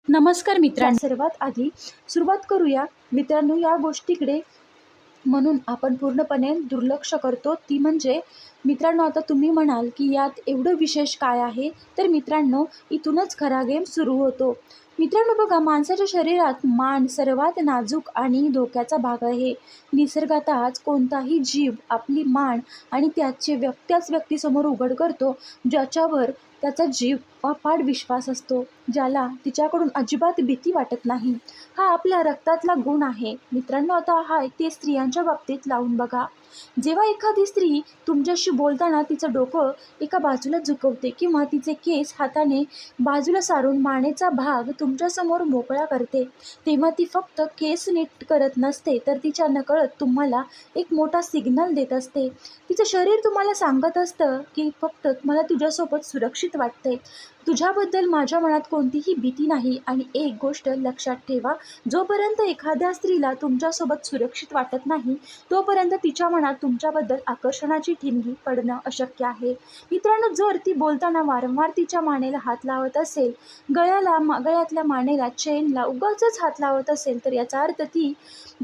नमस्कार मित्रांनो. सर्वात आधी सुरुवात करूया मित्रांनो या गोष्टीकडे, म्हणून आपण पूर्णपणे दुर्लक्ष करतो ती म्हणजे मित्रांनो, आता तुम्ही म्हणाल की यात एवढं विशेष काय आहे, तर मित्रांनो इथूनच खरा गेम सुरू होतो. मित्रांनो बघा, माणसाच्या शरीरात मान सर्वात नाजूक आणि धोक्याचा भाग आहे. निसर्गातच कोणताही जीव आपली मान आणि त्याच व्यक्तीसमोर उघड करतो ज्याच्यावर त्याचा जीव अफाट विश्वास असतो, ज्याला तिच्याकडून अजिबात भीती वाटत नाही. हा आपल्या रक्तातला गुण आहे मित्रांनो. आता ते स्त्रियांच्या बाबतीत लावून बघा. जेव्हा एखादी स्त्री तुमच्याशी बोलताना तिचं डोकं एका बाजूला झुकवते किंवा तिचे केस हाताने बाजूला सारून मानेचा भाग तुमच्यासमोर मोकळा करते, तेव्हा ती फक्त केस नीट करत नसते, तर तिच्या नकळत तुम्हाला एक मोठा सिग्नल देत असते. तिचं शरीर तुम्हाला सांगत असतं की फक्त मला तुझ्यासोबत सुरक्षित वाटते, तुझ्याबद्दल माझ्या मनात कोणतीही भीती नाही. आणि एक गोष्ट लक्षात ठेवा, जोपर्यंत एखाद्या स्त्रीला तुमच्यासोबत सुरक्षित वाटत नाही, तोपर्यंत तिच्या मनात तुमच्याबद्दल आकर्षणाची ठिणगी पडणं अशक्य आहे. मित्रांनो, जर ती बोलताना वारंवार तिच्या मानेला हात लावत असेल, गळ्यातल्या मानेला, चेनला उगाचच हात लावत असेल, तर याचा अर्थ ती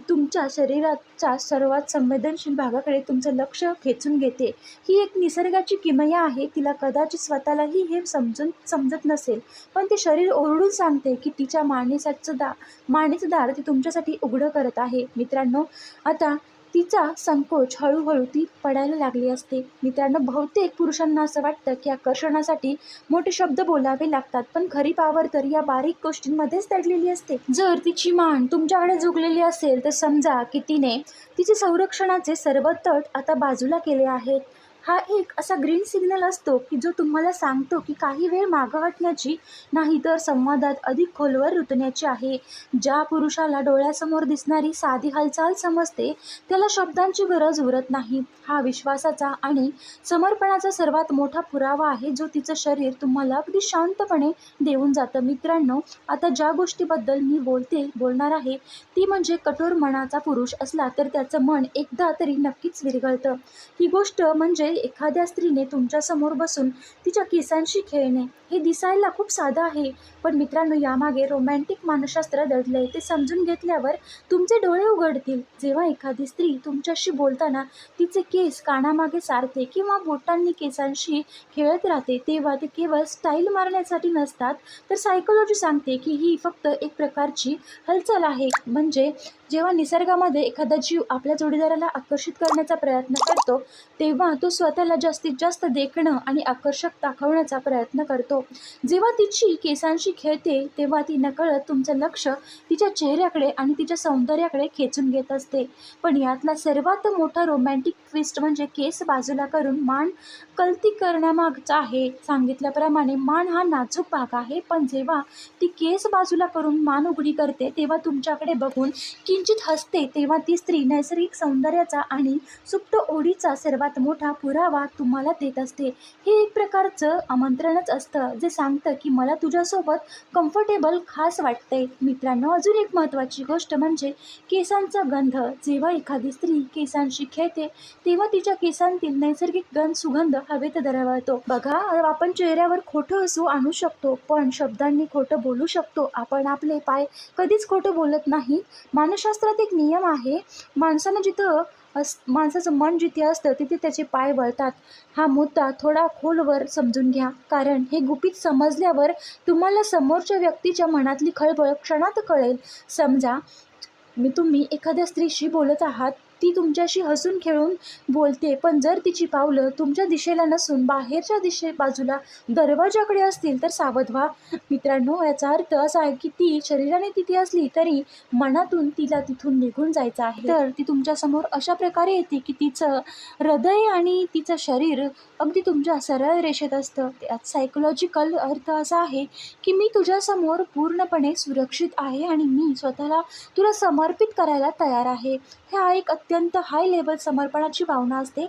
तुमच्या शरीराच्या सर्वात संवेदनशील भागाकडे तुमचं लक्ष खेचून घेते. ही एक निसर्गाची किमया आहे. तिला कदाचित स्वतःलाही हे समजत नसेल, पण ते शरीर ओरडून सांगते की तिच्या मानेचं दार ती तुमच्यासाठी उघडं करत आहे. मित्रांनो, आता तिचा संकोच हळूहळू ती पडायला लागली असते. मित्रांनो, बहुतेक पुरुषांना असं वाटतं की आकर्षणासाठी मोठे शब्द बोलावे लागतात, पण खरी पावर तर या बारीक गोष्टींमध्येच दडलेली असते. जर तिची मान तुमच्याकडे झुकलेली असेल, तर समजा की तिने तिचे संरक्षणाचे सर्व तट आता बाजूला केले आहेत. हा एक असा ग्रीन सिग्नल असतो की जो तुम्हाला सांगतो की काही वेळ मागं हटण्याची नाही, तर संवादात अधिक खोलवर रुतण्याची आहे. ज्या पुरुषाला डोळ्यासमोर दिसणारी साधी हालचाल समजते, त्याला शब्दांची गरज उरत नाही. हा विश्वासाचा आणि समर्पणाचा सर्वात मोठा पुरावा आहे, जो तिचं शरीर तुम्हाला अगदी शांतपणे देऊन जातं. मित्रांनो, आता ज्या गोष्टीबद्दल मी बोलणार आहे ती म्हणजे कठोर मनाचा पुरुष असला तर त्याचं मन एकदा तरी नक्कीच विरघळतं. ही गोष्ट म्हणजे एखाद्या स्त्रीने तुमच्यासमोर बसून तिच्या केसांशी खेळणे. हे दिसायला खूप साधं आहे, पण मित्रांनो यामागे रोमॅन्टिक मानसशास्त्र दडलंय. ते समजून घेतल्यावर तुमचे डोळे उघडतील. जेव्हा एखादी स्त्री तुमच्याशी बोलताना तिचे केस कानामागे सारते किंवा बोटांनी केसांशी खेळत राहते, तेव्हा ते केवळ स्टाईल मारण्यासाठी नसतात, तर सायकोलॉजी सांगते की ही फक्त एक प्रकारची हालचाल आहे. म्हणजे जेव्हा निसर्गामध्ये एखादा जीव आपल्या जोडीदाराला आकर्षित करण्याचा प्रयत्न करतो, तेव्हा तो स्वतःला जास्तीत जास्त देखणं आणि आकर्षक दाखवण्याचा प्रयत्न करतो. जेव्हा तिची केसांशी खेळते, तेव्हा ती नकळत तुमचं लक्ष तिच्या चेहऱ्याकडे आणि तिच्या सौंदर्याकडे खेचून घेत असते. पण यातला सर्वात मोठा रोमॅन्टिक ट्विस्ट म्हणजे केस बाजूला करून मान कलती करण्यामागचा आहे. सांगितल्याप्रमाणे मान हा नाजूक भाग आहे, पण जेव्हा ती केस बाजूला करून मान उघडी करते, तेव्हा तुमच्याकडे बघून किंचित हसते, तेव्हा ती स्त्री नैसर्गिक सौंदर्याचा आणि सुप्त ओढीचा सर्वात मोठा पुरावा तुम्हाला देत असते. हे एक प्रकारचं आमंत्रणच असतं, जे सांगतं की मला तुझ्यासोबत कम्फर्टेबल खास वाटते. मित्रांनो, अजून एक महत्त्वाची गोष्ट म्हणजे केसांचा गंध. जेव्हा एखादी स्त्री केसांशी खेळते, तेव्हा तिच्या केसांतील नैसर्गिक सुगंध हवेत दरवळतो. बघा, आपण चेहऱ्यावर खोटं हसू आणू शकतो, पण शब्दांनी खोटं बोलू शकतो. आपण आपले पाय कधीच खोटं बोलत नाही. मानसशास्त्रात एक नियम आहे, माणसाचं मन जिथे असतं तिथे त्याचे पाय वळतात. हा मुद्दा थोडा खोलवर समजून घ्या, कारण हे गुपित समजल्यावर तुम्हाला समोरच्या व्यक्तीच्या मनातली खळबळ क्षणात कळेल. समजा तुम्ही एखाद्या स्त्रीशी बोलत आहात, ती तुमच्याशी हसून खेळून बोलते, पण जर तिची पावलं तुमच्या दिशेला नसून बाहेरच्या बाजूला दरवाजाकडे असतील, तर सावध व्हा. मित्रांनो, याचा अर्थ असा आहे की ती शरीराने तिथे असली तरी मनातून तिला तिथून निघून जायचं आहे. तर ती तुमच्यासमोर अशा प्रकारे येते की तिचं हृदय आणि तिचं शरीर अगदी तुमच्या सरळ रेषेत असतं. त्यात सायकोलॉजिकल अर्थ असा आहे की मी तुझ्यासमोर पूर्णपणे सुरक्षित आहे आणि मी स्वतःला तुला समर्पित करायला तयार आहे. हा एक अत्यंत हाय लेवल समर्पणाची भावना असते.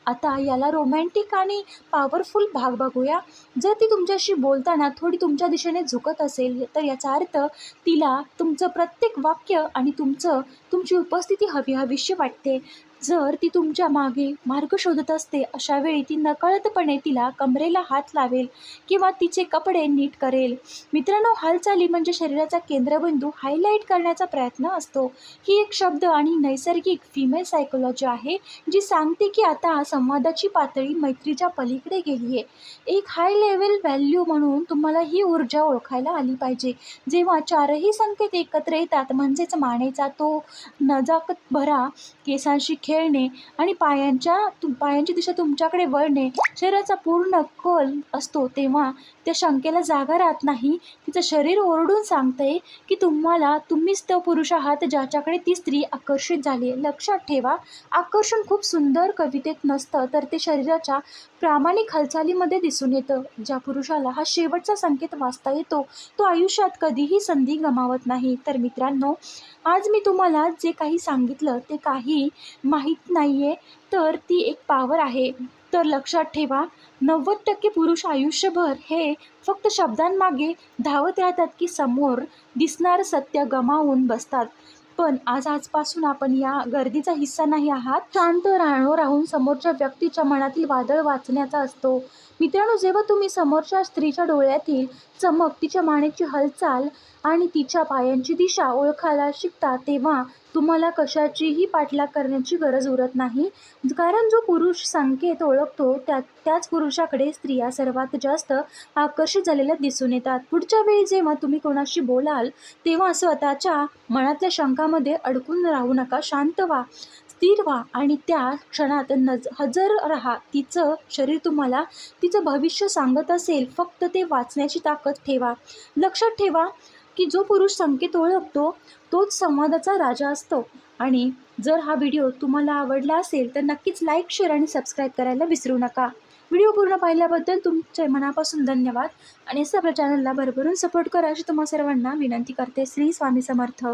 आता याला रोमॅन्टिक आणि पॉवरफुल भाग बघूया. जर ती तुमच्याशी बोलताना थोडी तुमच्या दिशेने झुकत असेल, तर याचा अर्थ तिला तुमचं प्रत्येक वाक्य आणि तुमची उपस्थिती हवीशी वाटते. जर ती तुमच्या मागे मार्ग शोधत असते, अशा वेळी ती नकळतपणे तिला कमरेला हात लावेल किंवा तिचे कपडे नीट करेल. मित्रांनो, हालचाली म्हणजे शरीराचा केंद्रबिंदू हायलाईट करण्याचा प्रयत्न असतो. ही एक शब्द आणि नैसर्गिक फिमेल सायकोलॉजी आहे, जी सांगते की आता संवादाची पातळी मैत्रीच्या पलीकडे गेली आहे. एक हाय लेव्हल व्हॅल्यू म्हणून तुम्हाला ही ऊर्जा ओळखायला आली पाहिजे. जेव्हा चारही संकेत एकत्र येतात, म्हणजेच मानेचा तो नजाकत भरा, केसांशी खेळणे आणि पायांची दिशा तुमच्याकडे वळणे, शरीराचा पूर्ण कल असतो, तेव्हा त्या शंकेला जागा राहत नाही. तिचं शरीर ओरडून सांगतंय की तुम्हीच तो पुरुष आहात ज्याच्याकडे ती स्त्री आकर्षित झाली आहे. लक्षात ठेवा, आकर्षण खूप सुंदर कवितेत नसतं, तर ते शरीराच्या प्रामाणिक हालचालीमध्ये दिसून येतं. ज्या पुरुषाला हा शेवटचा संकेत वाचता येतो, तो आयुष्यात कधीही संधी गमावत नाही. तर मित्रांनो, आज मी तुम्हाला जे काही सांगितलं ते काही माहीत नाही आहे, तर ती एक पॉवर आहे. तर लक्षात ठेवा, 90% पुरुष आयुष्यभर हे फक्त शब्दांमागे धावत राहतात की समोर दिसणारं सत्य गमावून बसतात. पण आजपासून आपण या गर्दीचा हिस्सा नाही आहात. शांत राहून समोरच्या व्यक्तीच्या मनातील वादळ वाचण्याचा असतो. मित्रांनो, जेव्हा तुम्ही समोरच्या स्त्रीच्या डोळ्यातील चमक, तिच्या मानेची हालचाल आणि तिच्या पायांची दिशा ओळखायला शिकता, तेव्हा तुम्हाला कशाचीही पाठलाग करण्याची गरज उरत नाही. कारण जो पुरुष संकेत ओळखतो त्याच पुरुषाकडे स्त्रिया सर्वात जास्त आकर्षित झालेल्या दिसून येतात. पुढच्या वेळी जेव्हा तुम्ही कोणाशी बोलाल, तेव्हा स्वतःच्या मनातल्या शंकामध्ये अडकून राहू नका. शांत व्हा, स्थिर व्हा आणि त्या क्षणात हजर राहा. तिचं शरीर तुम्हाला तिचं भविष्य सांगत असेल, फक्त ते वाचण्याची ताकद ठेवा. लक्षात ठेवा की जो पुरुष संकेत ओळखतो तोच संवादाचा राजा असतो. आणि जर हा व्हिडिओ तुम्हाला आवडला असेल तर नक्कीच लाईक, शेअर आणि सबस्क्राईब करायला विसरू नका. व्हिडिओ पूर्ण पाहिल्याबद्दल तुमचे मनापासून धन्यवाद आणि असं आपल्या चॅनलला भरभरून सपोर्ट करा अशी तुम्हा सर्वांना विनंती करते. श्री स्वामी समर्थ.